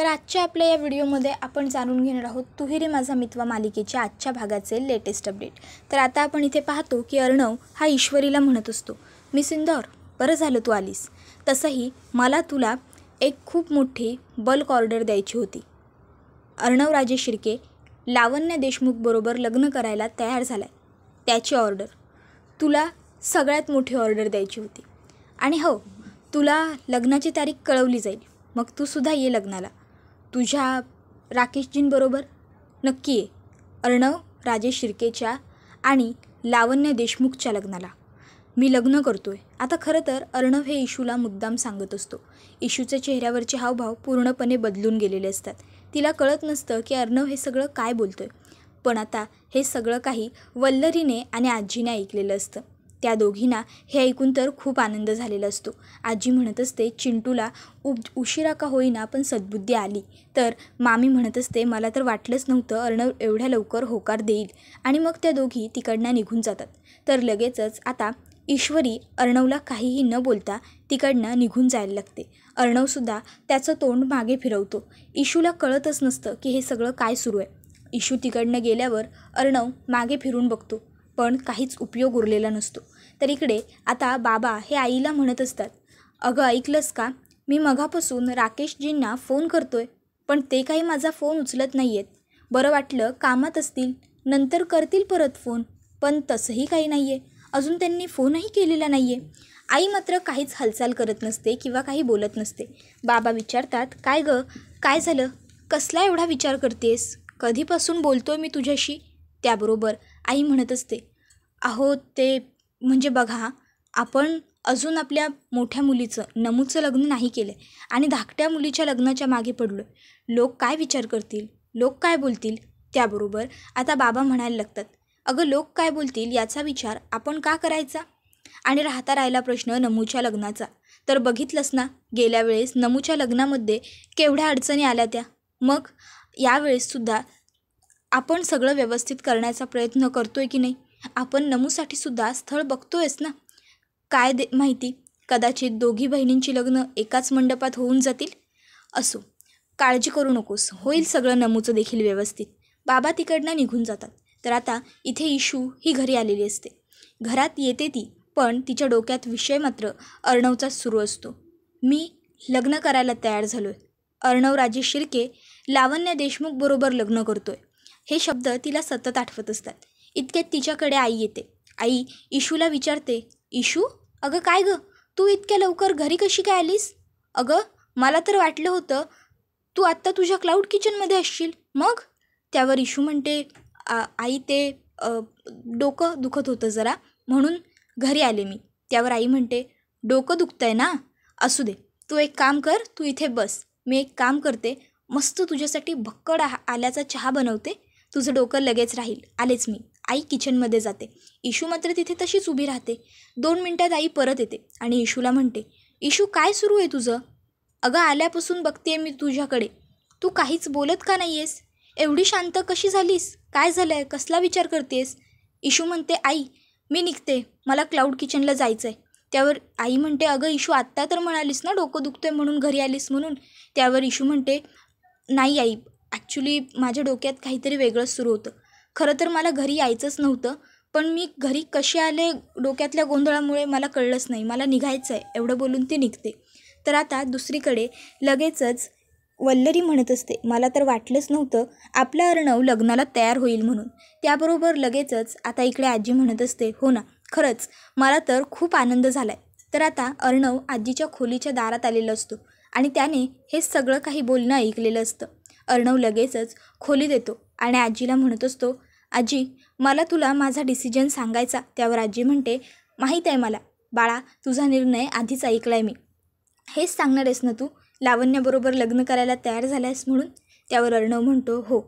तर आजच्या आपल्या या व्हिडिओमध्ये आपण जाणून घेणार आहोत तूही रे माझा मितवा मालिकेच्या आजच्या भागाचे लेटेस्ट अपडेट। तर आता आपण इथे पाहतो की अर्णव हा ईश्वरीला म्हणत असतो, मी सिंदौर, बरं झालं तू आलीस। तसंही मला तुला एक खूप मोठी बल्क ऑर्डर द्यायची होती। अर्णव राजे शिर्के लावण्य देशमुख बरोबर लग्न करायला तयार झालाय, त्याची ऑर्डर तुला सगळ्यात मोठी ऑर्डर द्यायची होती। आणि हो, तुला लग्नाची तारीख कळवली जाईल, मग तू सुद्धा ये लग्नाला, तुझ्या राकेशजींबरोबर नक्की ये, अर्णव राजे शिर्केच्या आणि लावण्य देशमुखच्या लग्नाला। मी लग्न करतोय। आता खरं तर अर्णव हे इशूला मुद्दाम सांगत असतो। इशूच्या चेहऱ्यावरचे हावभाव पूर्णपणे बदलून गेलेले असतात। तिला कळत नसतं की अर्णव हे सगळं काय बोलतोय, पण आता हे सगळं काही वल्लरीने आणि आजीने ऐकलेलं असतं। त्या दोघींना हे ऐकून तर खूप आनंद झालेला असतो। आजी म्हणत असते, चिंटूला उशिरा का होईना पण सद्बुद्धी आली। तर मामी म्हणत असते, मला तर वाटलंच नव्हतं अर्णव एवढ्या लवकर होकार देईल। आणि मग त्या दोघी तिकडनं निघून जातात। तर लगेचच आता ईश्वरी अर्णवला काहीही न बोलता तिकडनं निघून जायला लागते। अर्णवसुद्धा त्याचं तोंड मागे फिरवतो। इशूला कळतच नसतं की हे सगळं काय सुरू आहे। इशू तिकडनं गेल्यावर अर्णव मागे फिरून बघतो, पण काहीच उपयोग उरलेला नसतो। तर इकडे आता बाबा हे आईला म्हणत असतात, अगं ऐकलंस का, मी मघापासून राकेशजींना फोन करतोय, पण ते काही माझा फोन उचलत नाही आहेत। बरं वाटलं कामात असतील, नंतर करतील परत फोन, पण तसंही काही नाही आहे, अजून त्यांनी फोनही केलेला नाही आहे। आई मात्र काहीच हालचाल करत नसते किंवा काही बोलत नसते। बाबा विचारतात, काय गं, काय झालं, कसला एवढा विचार करतेस, कधीपासून बोलतोय मी तुझ्याशी। त्याबरोबर आई म्हणत असते, अहो ते म्हणजे बघा, आपण अजून आपल्या मोठ्या मुलीचं नमूचं लग्न नाही केलं आणि धाकट्या मुलीच्या लग्नाच्या मागे पडलो आहे। लोक काय विचार करतील, लोक काय बोलतील। त्याबरोबर आता बाबा म्हणायला लागतात, अगं लोक काय बोलतील याचा विचार आपण का करायचा। आणि राहिला प्रश्न नमूच्या लग्नाचा। तर बघितलंस ना, गेल्या वेळेस नमूच्या लग्नामध्ये केवढ्या अडचणी आल्या त्या, मग यावेळेससुद्धा आपण सगळं व्यवस्थित करण्याचा प्रयत्न करतोय की नाही। आपण नमूसाठी सुद्धा स्थळ बघतोयच ना। काय माहिती, कदाचित दोघी बहिणींची लग्न एकाच मंडपात होऊन जातील। असो, काळजी करू नकोस, होईल सगळं नमूचं देखील व्यवस्थित। बाबा तिकडनं निघून जातात। तर आता इथे इशू ही घरी आलेली असते। घरात येते ती, पण तिच्या डोक्यात विषय मात्र अर्णवचाच सुरू असतो। मी लग्न करायला तयार झालोय, अर्णव राजे शिर्के लावण्य देशमुख बरोबर लग्न करतोय, हे शब्द तिला सतत आठवत असतात। इतक्यात तिच्याकडे आई येते। आई इशूला विचारते, इशू, अगं काय गं, तू इतक्या लवकर घरी कशी काय आलीस। अगं मला तर वाटलं होतं तू आत्ता तुझ्या क्लाउड किचनमध्ये असशील, मग। त्यावर इशू म्हणते, आई ते डोकं दुखत होतं जरा, म्हणून घरी आले मी। त्यावर आई म्हणते, डोकं दुखतंय ना, असू दे, तू एक काम कर, तू इथे बस, मी एक काम करते, मस्त तुझ्यासाठी भक्कड आल्याचा चहा बनवते, तुझं डोकं लगेच राहील, आलेच मी। आई किचनमध्ये जाते। इशू मात्र तिथे तशीच उभी राहते। 2 मिनिटात आई परत येते आणि इशूला म्हणते, इशू काय सुरू आहे तुझं। अगं आल्यापासून बघते मी तुझ्याकडे, तू काहीच बोलत का नाही आहेस, एवढी शांत कशी झालीस, काय झालं आहे, कसला विचार करतेस। इशू म्हणते, आई मी निघते, मला क्लाउड किचनला जायचं आहे। त्यावर आई म्हणते, अगं इशू आत्ता तर म्हणालीस ना डोकं दुखतंय म्हणून घरी आलीस म्हणून। त्यावर इशू म्हणते, नाही आई, ॲक्च्युली माझ्या डोक्यात काहीतरी वेगळंच सुरू होतं, खरं तर मला घरी यायचंच नव्हतं, पण मी घरी कसे आले डोक्यातल्या गोंधळामुळे मला कळलंच नाही, मला निघायचं आहे, एवढं बोलून ती निघते। तर आता दुसरीकडे लगेचच वल्लरी म्हणत असते, मला तर वाटलंच नव्हतं आपला अर्णव लग्नाला तयार होईल म्हणून। त्याबरोबर लगेचच आता इकडे आजी म्हणत असते, हो ना, खरंच मला तर खूप आनंद झाला आहे। तर आता अर्णव आजीच्या खोलीच्या दारात आलेला असतो आणि त्याने हे सगळं काही बोलणं ऐकलेलं असतं। अर्णव लगेचच खोलीत येतो आणि आजीला म्हणत असतो, आजी मला तुला माझा डिसिजन सांगायचा। त्यावर आजी म्हणते, माहीत आहे मला बाळा, तुझा निर्णय आधीच ऐकला आहे मी, हेच सांगणार आहेस ना तू लावण्याबरोबर लग्न करायला तयार झाला आहेस म्हणून। त्यावर अर्णव म्हणतो, हो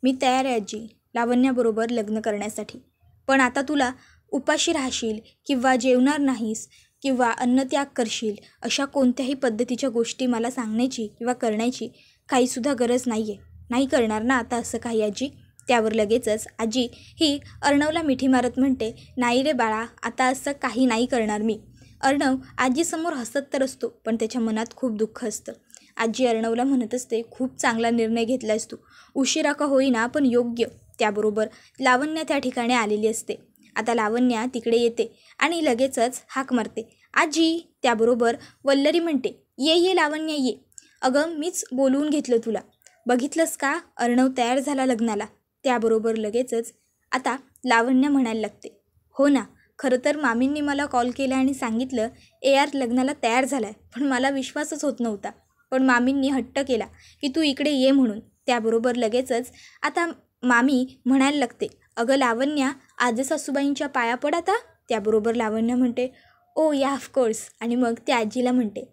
मी तयार आहे आजी लावण्याबरोबर लग्न करण्यासाठी, पण आता तुला उपाशी राहशील किंवा जेवणार नाहीस किंवा अन्नत्याग करशील अशा कोणत्याही पद्धतीच्या गोष्टी मला सांगण्याची किंवा करण्याची काहीसुद्धा गरज नाही आहे, नाही करणार ना आता असं काही आजी। त्यावर लगेचच आजी ही अर्णवला मिठी मारत म्हणते, नाही रे बाळा, आता असं काही नाही करणार मी। अर्णव आजीसमोर हसत तर असतो, पण त्याच्या मनात खूप दुःख असतं। आजी अर्णवला म्हणत असते, खूप चांगला निर्णय घेतलायस तू. उशिरा का होईना पण योग्य. त्याबरोबर लावण्या त्या ठिकाणी आलेली असते. आता लावण्या तिकडे येते आणि लगेचच हाक मारते, आजी. त्याबरोबर वल्लरी म्हणते, ये ये लावण्या ये. अगं मीच बोलवून घेतलं तुला. बघितलंस का, अर्णव तयार झाला लग्नाला. त्याबरोबर लगेचच आता लावण्या म्हणायला लागते, हो ना, खरं तर मामींनी मला कॉल केला आणि सांगितलं AR लग्नाला तयार झाला आहे. पण मला विश्वासच होत नव्हता. पण मामींनी हट्ट केला की तू इकडे ये म्हणून. त्याबरोबर लगेचच आता मामी म्हणायला लागते, अगं लावण्या, आजी सासूबाईंच्या पाया पड आता. त्याबरोबर लावण्या म्हणते, ओ या ऑफकोर्स. आणि मग ती आजीला म्हणते,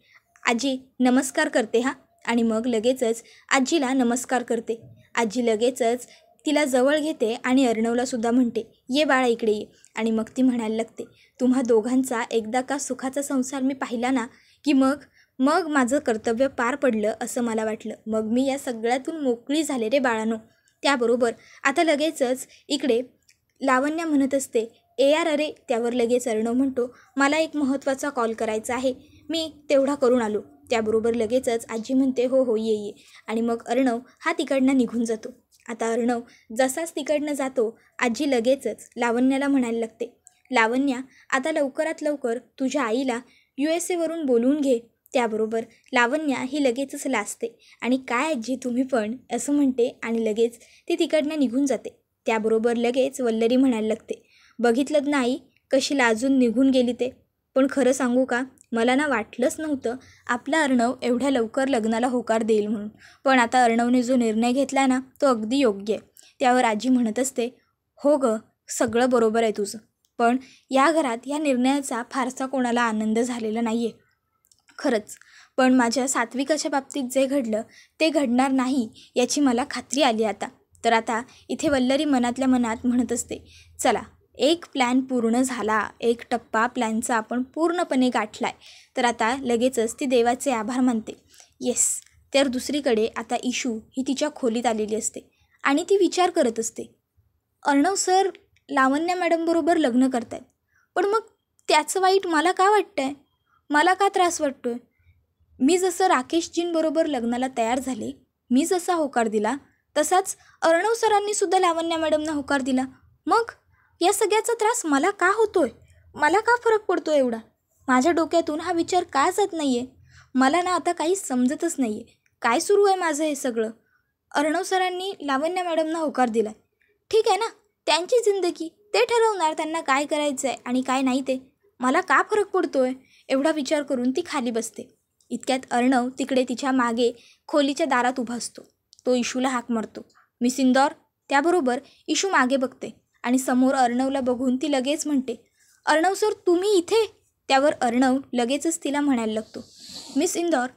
आजी नमस्कार करते हा. आणि मग लगेचच आजीला नमस्कार करते. आजी लगेचच तिला जवळ घेते आणि अर्णवलासुद्धा म्हणते, ये बाळा इकडे ये. आणि मग ती म्हणायला लागते, तुम्हा दोघांचा एकदा का सुखाचा संसार मी पाहिला ना की मग माझं कर्तव्य पार पडलं असं मला वाटलं. मग मी या सगळ्यातून मोकळी झाले रे बाळानो. त्याबरोबर आता लगेचच इकडे लावण्या म्हणत असते, AR अरे. त्यावर लगेच अर्णव म्हणतो, मला एक महत्त्वाचा कॉल करायचा आहे, मी तेवढा करून आलो. त्याबरोबर लगेचच आजी म्हणते, हो हो ये ये. आणि मग अर्णव हा तिकडनं निघून जातो. आता अर्णव जसाच तिकडनं जातो, आजी लगेचच लावण्याला म्हणायला लागते, लावण्या, आता लवकरात लवकर तुझ्या आईला USA वरून बोलवून घे. त्याबरोबर लावण्या ही लगेचच लाजते आणि काय आजी तुम्ही पण, असं म्हणते आणि लगेच ती तिकडनं निघून जाते. त्याबरोबर लगेच वल्लरी म्हणायला लागते, बघितलं नाही कशी लाजून निघून गेली ते. पण खरं सांगू का, मला ना वाटलंच नव्हतं आपला अर्णव एवढ्या लवकर लग्नाला होकार देईल म्हणून. पण आता अर्णवने जो निर्णय घेतला ना तो अगदी योग्य आहे. त्यावर आजी म्हणत असते, हो गं, सगळं बरोबर आहे तुझं. पण या घरात या निर्णयाचा फारसा कोणाला आनंद झालेला नाही आहे खरंच. पण माझ्या सात्विकाच्या बाबतीत जे घडलं ते घडणार नाही याची मला खात्री आली आता. तर आता इथे वल्लरी मनातल्या मनात म्हणत असते, चला एक प्लॅन पूर्ण झाला, एक टप्पा प्लॅनचा आपण पूर्णपणे गाठला आहे. तर आता लगेचच ती देवाचे आभार मानते. येस. तर दुसरीकडे आता इशू ही तिच्या खोलीत आलेली असते आणि ती विचार करत असते, अर्णव सर लावण्या मॅडमबरोबर लग्न करत आहेत, पण मग त्याचं वाईट मला का वाटतं आहे, मला का त्रास वाटतो आहे. मी जसं राकेशजींबरोबर लग्नाला तयार झाले, मी जसा होकार दिला तसाच अर्णव सरांनीसुद्धा लावण्या मॅडमना होकार दिला. मग या सगळ्याचा त्रास मला का होतोय, मला का फरक पडतो एवढा. माझ्या डोक्यातून हा विचार का जात नाही आहे. मला ना आता काही समजतच नाही आहे, काय सुरू आहे माझं हे सगळं. अर्णव सरांनी लावण्या मॅडमना होकार दिला, ठीक आहे ना, त्यांची जिंदगी, ते ठरवणार त्यांना काय करायचं आहे आणि काय नाही. ते मला का फरक पडतो आहे, एवढा विचार करून ती खाली बसते. इतक्यात अर्णव तिकडे तिच्या मागे खोलीच्या दारात उभा असतो. तो इशूला हाक मारतो, मिस इंदौर. त्याबरोबर इशू मागे बघते आणि समोर अर्णवला बघून ती लगेच म्हणते, अर्णव सर तुम्ही इथे. त्यावर अर्णव लगेचच तिला म्हणायला लागतो, मिस इंदौर,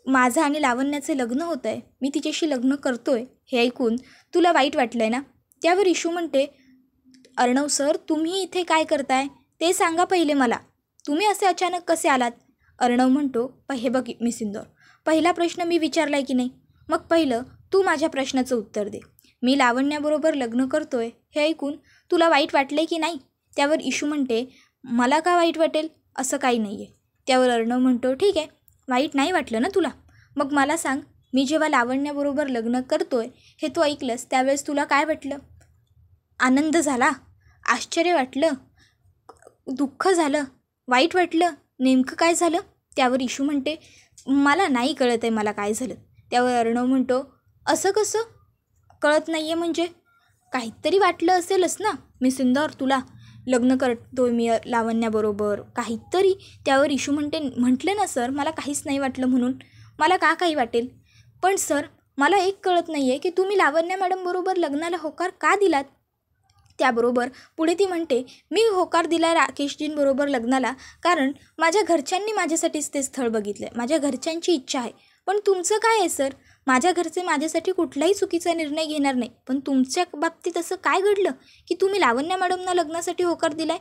माझं आणि लावण्याचे लग्न होतं आहे, मी तिच्याशी लग्न करतो आहे, हे ऐकून तुला वाईट वाटलं आहे ना. त्यावर इशू म्हणते, अर्णव सर तुम्ही इथे काय करताय ते सांगा पहिले मला, तुम्ही असे अचानक कसे आलात. अर्णव म्हणतो, हे बघ मिस इंदौर, पहिला प्रश्न मी विचारला आहे की नाही, मग पहिलं तू माझ्या प्रश्नाचं उत्तर दे. मी लावण्याबरोबर लग्न करतो आहे हे ऐकून तुला वाईट वाटलं आहे की नाही. त्यावर इशू म्हणते, मला का वाईट वाटेल, असं काही नाही आहे. त्यावर अर्णव म्हणतो, ठीक आहे, वाईट नाही वाटलं ना तुला, मग मला सांग, मी जेव्हा लावण्याबरोबर लग्न करतो आहे हे तू ऐकलंस त्यावेळेस तुला काय वाटलं. आनंद झाला, आश्चर्य वाटलं, दुःख झालं, वाईट वाटलं, नेमकं काय झालं. त्यावर इशू म्हणते, मला नाही कळत आहे मला काय झालं. त्यावर अर्णव म्हणतो, असं कसं कळत नाही आहे म्हणजे, काहीतरी वाटलं असेलच ना मिस इंदौर, तुला लग्न करतो मी लावण्याबरोबर काहीतरी. त्यावर इशू म्हणते, म्हटलं ना सर मला काहीच नाही वाटलं म्हणून, मला का काही वाटेल. पण सर मला एक कळत नाही आहे की तुम्ही लावण्या मॅडमबरोबर लग्नाला होकार का दिलात. त्याबरोबर पुढे ती म्हणते, मी होकार दिला राकेशजींबरोबर लग्नाला कारण माझ्या घरच्यांनी माझ्यासाठीच ते स्थळ बघितलं आहे, माझ्या घरच्यांची इच्छा आहे. पण तुमचं काय आहे सर, माझ्या घरचे माझ्यासाठी कुठलाही चुकीचा निर्णय घेणार नाही, पण तुमच्या बाबतीत असं काय घडलं की तुम्ही लावण्या मॅडमना लग्नासाठी होकार दिलाय.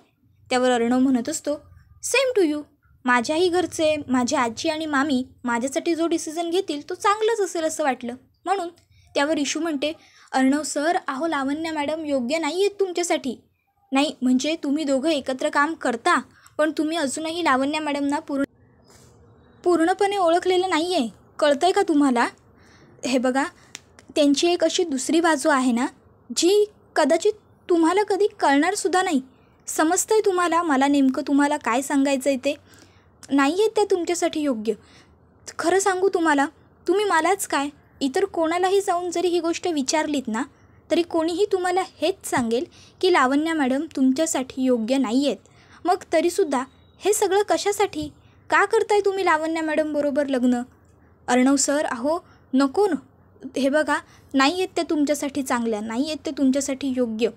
त्यावर अर्णव म्हणत असतो, सेम टू यू, माझ्याही घरचे, माझी आजी आणि मामी माझ्यासाठी जो डिसिजन घेतील तो चांगलाच असेल असं वाटलं म्हणून. त्यावर इशू म्हणते, अर्णव सर अहो लावण्या मॅडम योग्य नाही आहेत तुमच्यासाठी. नाही म्हणजे तुम्ही दोघं एकत्र काम करता पण तुम्ही अजूनही लावण्या मॅडमना पूर्णपणे ओळखलेलं नाही आहे. कळतं आहे का तुम्हाला? हे बघा, त्यांची एक अशी दुसरी बाजू आहे ना, जी कदाचित तुम्हाला कधी कळणारसुद्धा नाही. समजतं आहे तुम्हाला मला नेमकं तुम्हाला काय सांगायचं आहे ते? नाही आहेत त्या तुमच्यासाठी योग्य. खरं सांगू तुम्हाला, तुम्ही मलाच काय, इतर कोणालाही जाऊन जरी ही गोष्ट विचारलीत ना, तरी कोणीही तुम्हाला हेच सांगेल की लावण्या मॅडम तुमच्यासाठी योग्य नाही आहेत. मग तरीसुद्धा हे सगळं कशासाठी? का करताय तुम्ही लावण्या मॅडम बरोबर लग्न? अर्णव सर, अहो नको न. हे बघा, नाही आहेत त्या तुमच्यासाठी चांगल्या, नाही आहेत ते तुमच्यासाठी योग्य.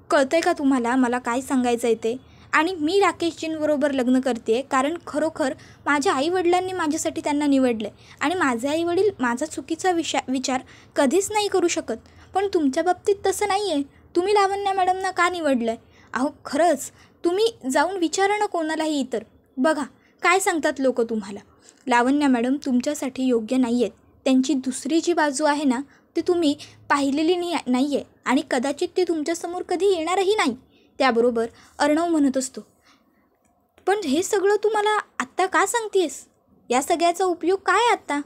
कळतं आहे का तुम्हाला मला काय सांगायचं आहे ते? आणि मी राकेशजींबरोबर लग्न करते कारण खरोखर माझ्या आईवडिलांनी माझ्यासाठी त्यांना निवडलं आहे आणि माझे आईवडील माझा चुकीचा विचार कधीच नाही करू शकत. पण तुमच्या बाबतीत तसं नाही आहे. तुम्ही लावण्या मॅडमना का निवडलं आहे? अहो खरंच, तुम्ही जाऊन विचारा ना कोणालाही इतर. बघा काय सांगतात लोक तुम्हाला. लावण्या मॅडम तुमच्यासाठी योग्य नाही आहेत. त्यांची दुसरी जी बाजू आहे ना, ती तुम्ही पाहिलेली नाही आहे आणि कदाचित ते तुमच्यासमोर कधी येणारही नाही. त्याबरोबर अर्णव म्हणत असतो, पण हे सगळं तू मला आत्ता का सांगतेस? या सगळ्याचा उपयोग काय आत्ता?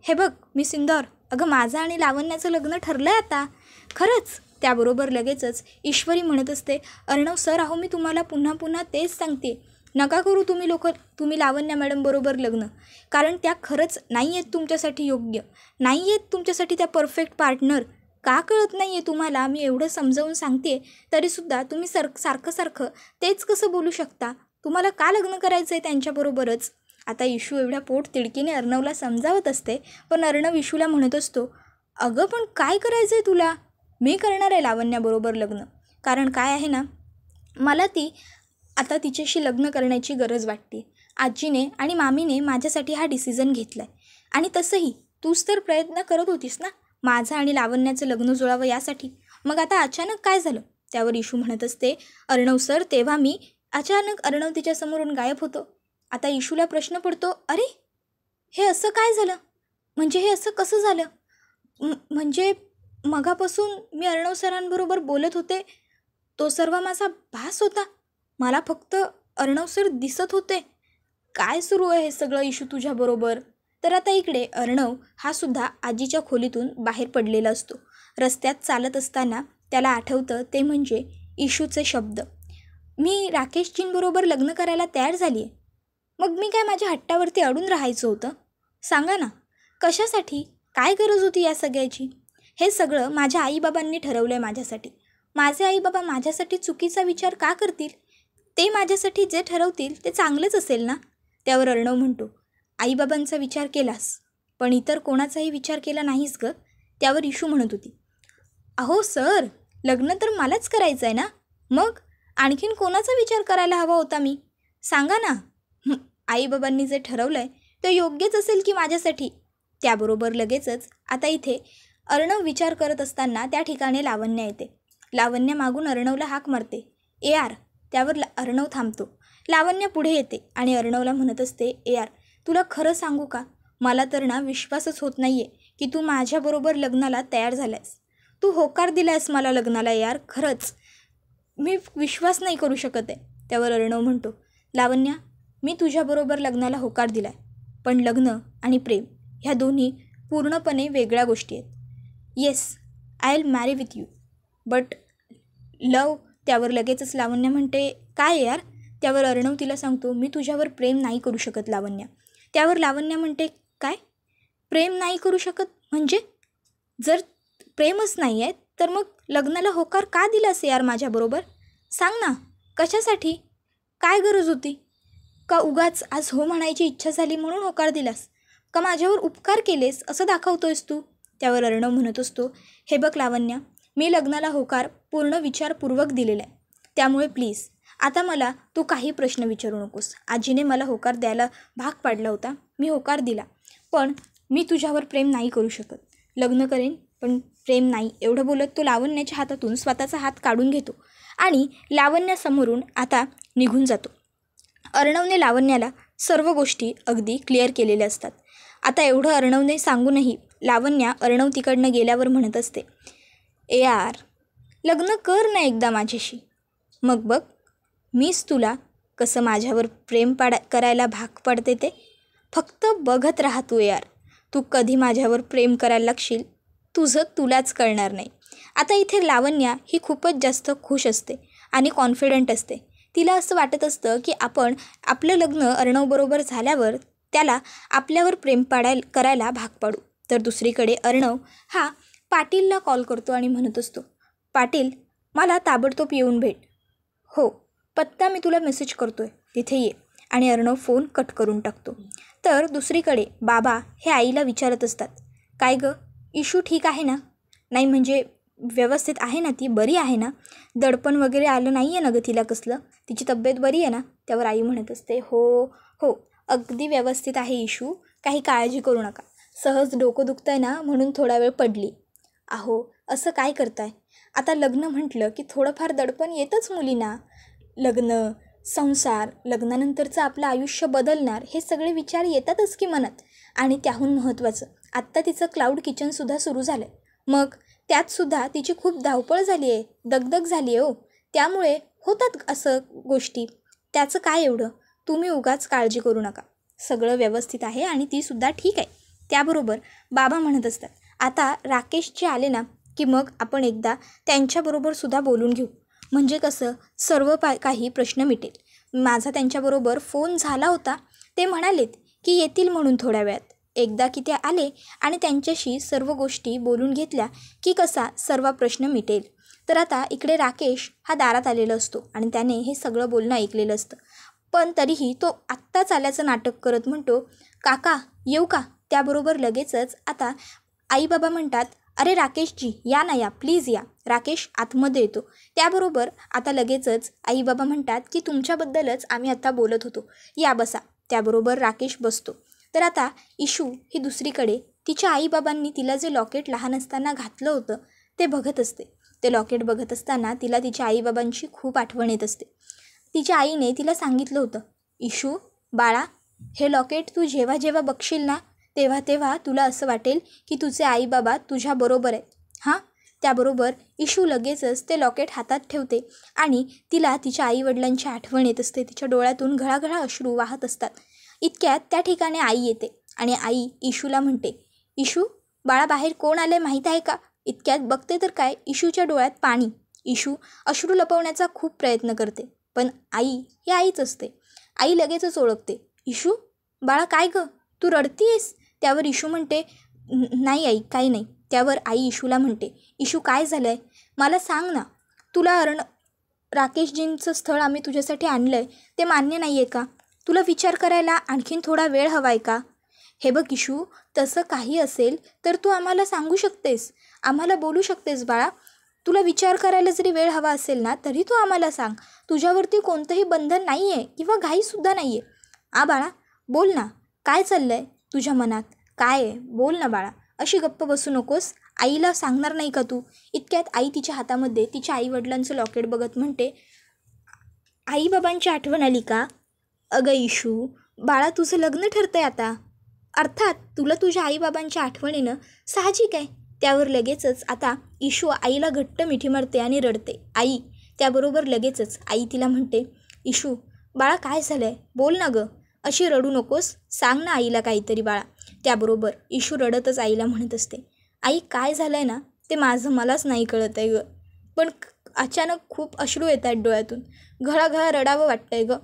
हे बघ मी सिंदूर, अगं माझं आणि लावण्याचं लग्न ठरलं आहे आता. खरंच? त्याबरोबर लगेचच ईश्वरी म्हणत असते, अर्णव सर, अहो मी तुम्हाला पुन्हा पुन्हा तेच सांगते, नका करू तुम्ही लावण्या मॅडमबरोबर लग्न. कारण त्या खरंच नाही आहेत तुमच्यासाठी योग्य, नाही आहेत तुमच्यासाठी त्या परफेक्ट पार्टनर. का कळत नाही आहे तुम्हाला? मी एवढं समजावून सांगते तरीसुद्धा तुम्ही सारखं तेच कसं बोलू शकता? तुम्हाला का लग्न करायचं आहे त्यांच्याबरोबरच? आता इशू एवढ्या पोट तिडकीने अर्णवला समजावत असते, पण अर्णव इशूला म्हणत असतो, अगं पण काय करायचं आहे तुला? मी करणार आहे लावण्याबरोबर लग्न. कारण काय आहे ना, मला आता तिच्याशी लग्न करण्याची गरज वाटते. आजीने आणि मामीने माझ्यासाठी हा डिसिजन घेतला आहे. आणि तसंही तूच तर प्रयत्न करत होतीस ना माझं आणि लावण्याचं लग्न जुळावं यासाठी. मग आता अचानक काय झालं? त्यावर इशू म्हणत असते, अर्णव सर, तेव्हा मी अचानक अर्णव तिच्यासमोरून गायब होतो. आता इशूला प्रश्न पडतो, अरे हे असं काय झालं? म्हणजे हे असं कसं झालं? म्हणजे मगापासून मी अर्णव सरांबरोबर बोलत होते, तो सर्व माझा भास होता. मला फक्त अर्णव सर दिसत होते. काय सुरू आहे हे सगळं इशू तुझ्याबरोबर? तर आता इकडे अर्णव हा सुद्धा आजीच्या खोलीतून बाहेर पडलेला असतो. रस्त्यात चालत असताना त्याला आठवतं ते म्हणजे इशूचे शब्द, मी राकेशजींबरोबर लग्न करायला तयार झाली आहे. मग मी काय माझ्या हट्टावरती अडून राहायचं होतं? सांगा ना, कशासाठी? काय गरज होती या सगळ्याची? हे सगळं माझ्या आईबाबांनी ठरवलं आहे माझ्यासाठी. माझे आईबाबा माझ्यासाठी चुकीचा विचार का करतील? ते माझ्यासाठी जे ठरवतील ते चांगलेच असेल ना? त्यावर अर्णव म्हणतो, आईबाबांचा विचार केलास, पण इतर कोणाचाही विचार केला नाहीस गं. त्यावर इशू म्हणत होती, अहो सर, लग्न तर मलाच करायचं आहे ना, मग आणखीन कोणाचा विचार करायला हवा होता मी? सांगा ना. आईबाबांनी जे ठरवलं आहे ते योग्यच असेल की माझ्यासाठी? त्याबरोबर लगेचच आता इथे अर्णव विचार करत असताना त्या ठिकाणी लावण्या येते. लावण्या मागून अर्णवला हाक मारते, ए आर. त्यावर अर्णव थांबतो. लावण्या पुढे येते आणि अर्णवला म्हणत असते, ए आर, तुला खरं सांगू का, मला तर ना विश्वासच होत नाही आहे की तू माझ्याबरोबर लग्नाला तयार झालायस. तू होकार दिलायस मला लग्नाला यार. खरंच मी विश्वास नाही करू शकत आहे. त्यावर अर्णव म्हणतो, लावण्या, मी तुझ्याबरोबर लग्नाला होकार दिला आहे, पण लग्न आणि प्रेम ह्या दोन्ही पूर्णपणे वेगळ्या गोष्टी आहेत. येस, आय विल मॅरी विथ यू, बट लव. त्यावर लगेचच लावण्या म्हणते, काय यार? त्यावर अर्णव तिला सांगतो, मी तुझ्यावर प्रेम नाही करू शकत लावण्या. त्यावर लावण्या म्हणते, काय प्रेम नाही करू शकत? म्हणजे जर प्रेमच नाही आहे तर मग लग्नाला होकार का दिलास यार माझ्याबरोबर? सांग ना, कशासाठी? काय गरज होती? का उगाच आज हो म्हणायची इच्छा झाली म्हणून होकार दिलास? का माझ्यावर उपकार केलेस असं दाखवतोयस तू? त्यावर अर्णव म्हणत असतो, हे बघ लावण्या, मी लग्नाला होकार पूर्ण विचारपूर्वक दिलेला आहे. त्यामुळे प्लीज आता मला तू काही प्रश्न विचारू नकोस. आजीने मला होकार द्यायला भाग पाडला होता, मी होकार दिला, पण मी तुझ्यावर प्रेम नाही करू शकत. लग्न करेन पण प्रेम नाही. एवढं बोलत तो लावण्याच्या हातातून स्वतःचा हात काढून घेतो आणि लावण्यासमोरून आता निघून जातो. अर्णवने लावण्याला सर्व गोष्टी अगदी क्लिअर केलेल्या असतात. आता एवढं अर्णवने सांगूनही लावण्या अर्णव तिकडनं गेल्यावर म्हणत असते, ए यार, लग्न कर ना एकदा माझ्याशी, मग बघ मीच तुला कसं माझ्यावर प्रेम करायला भाग पडते ते. फक्त बघत राहा तू यार. तू कधी माझ्यावर प्रेम करायला लागशील तुझं तुलाच कळणार नाही. आता इथे लावण्या ही खूपच जास्त खुश असते आणि कॉन्फिडंट असते. तिला असं वाटत असतं की आपण आपलं लग्न अर्णवबरोबर झाल्यावर त्याला आपल्यावर प्रेम करायला भाग पाडू. तर दुसरीकडे अर्णव हा पाटीलला कॉल करतो आणि म्हणत असतो, पाटील मला ताबडतोब येऊन भेट. हो, पत्ता मी तुला मेसेज करतोय, तिथे ये. आणि अर्णव फोन कट करून टाकतो. तर दुसरीकडे बाबा हे आईला विचारत असतात, काय गं इशू ठीक आहे ना? नाही म्हणजे व्यवस्थित आहे ना, ती बरी आहे ना? दडपण वगैरे आलं नाही आहे ना गं तिला कसलं? तिची तब्येत बरी आहे ना? त्यावर आई म्हणत असते, हो हो अगदी व्यवस्थित आहे इशू, काही काळजी करू नका. सहज डोकं दुखतं आहे ना म्हणून थोडा वेळ पडली. अहो असं काय करताय? आता लग्न म्हटलं की थोडंफार दडपण येतंच मुलींना. लग्न, संसार, लग्नानंतरचं आपलं आयुष्य बदलणार हे सगळे विचार येतातच की मनात. आणि त्याहून महत्त्वाचं आत्ता तिचं क्लाउड किचनसुद्धा सुरू झालं आहे. मग त्यातसुद्धा तिची खूप धावपळ झाली आहे, दगदग झाली आहे. त्यामुळे होतात असं गोष्टी, त्याचं काय एवढं? तुम्ही उगाच काळजी करू नका, सगळं व्यवस्थित आहे आणि तीसुद्धा ठीक आहे. त्याबरोबर बाबा म्हणत असतात, आता राकेशचे आले ना की मग आपण एकदा त्यांच्याबरोबरसुद्धा बोलून घेऊ, म्हणजे कसं सर्व काही प्रश्न मिटेल. माझा त्यांच्याबरोबर फोन झाला होता, ते म्हणालेत की येतील म्हणून थोड्या वेळात. एकदा की ते आले आणि त्यांच्याशी सर्व गोष्टी बोलून घेतल्या की कसा सर्व प्रश्न मिटेल. तर आता इकडे राकेश हा दारात आलेला असतो आणि त्याने हे सगळं बोलणं ऐकलेलं असतं. पण तरीही तो आत्ताच आल्याचं नाटक करत म्हणतो, काका येऊ का? त्याबरोबर लगेचच आता आई बाबा म्हणतात, अरे राकेशजी या ना, या प्लीज या. राकेश आतमध्ये येतो. त्याबरोबर आता लगेचच आई बाबा म्हणतात की तुमच्याबद्दलच आम्ही आता बोलत होतो, या बसा. त्याबरोबर राकेश बसतो. तर आता इशू ही दुसरीकडे तिच्या आईबाबांनी तिला जे लॉकेट लहान असताना घातलं होतं ते बघत असते. ते लॉकेट बघत असताना तिला तिच्या आईबाबांची खूप आठवण येत असते. तिच्या आईने तिला सांगितलं होतं, इशू बाळा हे लॉकेट तू जेव्हा जेव्हा बघशील ना तेव्हा तेव्हा तुला असं वाटेल की तुझे आईबाबा तुझ्याबरोबर आहेत. हां, त्याबरोबर इशू लगेचच ते लॉकेट हातात ठेवते आणि तिला तिच्या आईवडिलांची आठवण येत असते. तिच्या डोळ्यातून घळाघळा अश्रू वाहत असतात. इतक्यात त्या ठिकाणी आई येते आणि आई इशूला म्हणते, इशू बाळा बाहेर कोण आलं आहे माहीत आहे का? इतक्यात बघते तर काय इशूच्या डोळ्यात पाणी. इशू अश्रू लपवण्याचा खूप प्रयत्न करते, पण आई ही आईच असते. आई लगेचच ओळखते, इशू बाळा काय गं तू रडतीयेस? त्यावर इशू म्हणते, नाही आई काही नाही. त्यावर आई इशूला म्हणते, इशू काय झालं आहे मला सांग ना. तुला राकेशजींचं स्थळ आम्ही तुझ्यासाठी आणलं आहे ते मान्य नाही आहे का? तुला विचार करायला आणखीन थोडा वेळ हवा आहे का? हे बघ इशू, तसं काही असेल तर तू आम्हाला सांगू शकतेस, आम्हाला बोलू शकतेस बाळा. तुला विचार करायला जरी वेळ हवा असेल ना तरी तू आम्हाला सांग. तुझ्यावरती कोणतंही बंधन नाही आहे किंवा घाईसुद्धा नाही आहे. बाळा बोल ना, काय चाललं आहे तुझ्या मनात, काय आहे बोल ना बाळा. अशी गप्प बसू नकोस, आईला सांगणार नाही का तू? इतक्यात आई तिच्या हातामध्ये तिच्या आईवडिलांचं लॉकेट बघत म्हणते, आईबाबांची आठवण आली का? अगं इशू बाळा तुझं लग्न ठरतं आहे आता, अर्थात तुला तुझ्या आईबाबांच्या आठवणीनं साहजिक आहे. त्यावर लगेचच आता इशू आईला घट्ट मिठी मारते आणि रडते, आई. त्याबरोबर लगेचच आई तिला म्हणते, इशू बाळा काय झालं आहे बोल ना गं, अशी रडू नकोस, सांग ना आईला काहीतरी बाळा. त्याबरोबर इशू रडतच आईला म्हणत असते, आई काय झालं आहे ना ते मलाच नाही कळत आहे गं, पण अचानक खूप अश्रू येत आहेत डोळ्यातून, घळाघळा रडावं वाटतं आहे गं.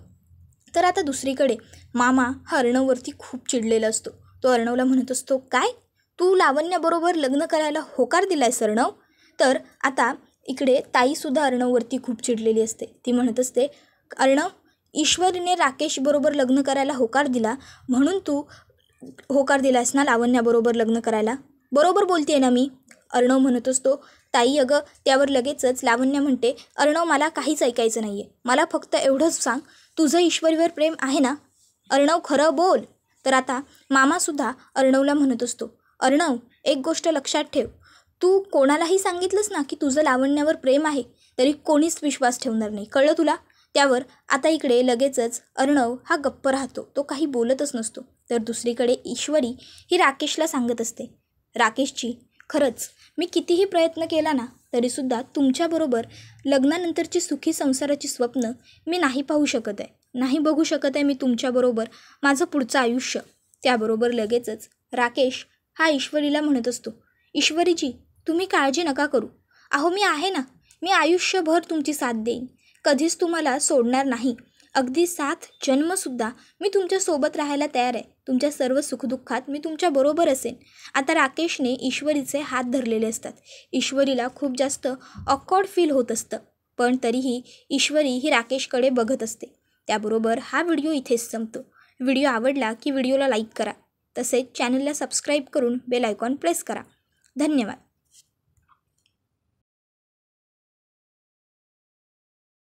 तर आता दुसरीकडे मामा हा अर्णववरती खूप चिडलेला असतो. तो अर्णवला म्हणत असतो, काय तू लावण्याबरोबर लग्न करायला होकार दिलायस अर्णव? तर आता इकडे ताईसुद्धा अर्णववरती खूप चिडलेली असते. ती म्हणत असते, अर्णव ईश्वरीने राकेशबरोबर लग्न करायला होकार दिला म्हणून तू होकार दिलास ना लावण्याबरोबर लग्न करायला? बरोबर बोलते ना मी? अर्णव म्हणत असतो, ताई अगं. त्यावर लगेचच लावण्य म्हणते, अर्णव मला काहीच ऐकायचं नाही आहे, मला फक्त एवढंच सांग, तुझं ईश्वरीवर प्रेम आहे ना? अर्णव खरं बोल. तर आता मामासुद्धा अर्णवला म्हणत असतो, अर्णव एक गोष्ट लक्षात ठेव, तू कोणालाही सांगितलंस ना की तुझं लावण्यावर प्रेम आहे तरी कोणीच विश्वास ठेवणार नाही, कळलं तुला? त्यावर आता इकडे लगेचच अर्णव हा गप्प राहतो, तो काही बोलतच नसतो. तर दुसरीकडे ईश्वरी ही राकेशला सांगत असते, राकेशजी खरंच मी कितीही प्रयत्न केला ना तरीसुद्धा तुमच्याबरोबर लग्नानंतरची सुखी संसाराची स्वप्न मी नाही पाहू शकत आहे, नाही बघू शकत आहे मी तुमच्याबरोबर माझं पुढचं आयुष्य. त्याबरोबर लगेचच राकेश हा ईश्वरीला म्हणत असतो. ईश्वरीजी, तुम्ही काळजी नका करू. अहो मी आहे ना. मी आयुष्यभर तुमची साथ देईन. कधीच तुम्हाला सोडणार नाही. अगदी 7 जन्मसुद्धा मी तुमच्यासोबत राहायला तयार आहे. तुमच्या सर्व सुखदुःखात मी तुमच्याबरोबर असेन. आता राकेशने ईश्वरीचे हात धरलेले असतात. ईश्वरीला खूप जास्त ऑकवर्ड फील होत असतं. पण तरीही ईश्वरी ही राकेशकडे बघत असते. त्याबरोबर हा व्हिडिओ इथेच संपतो. व्हिडिओ आवडला की व्हिडिओला लाईक करा. तसेच चॅनलला सबस्क्राईब करून बेल आयकॉन प्रेस करा. धन्यवाद.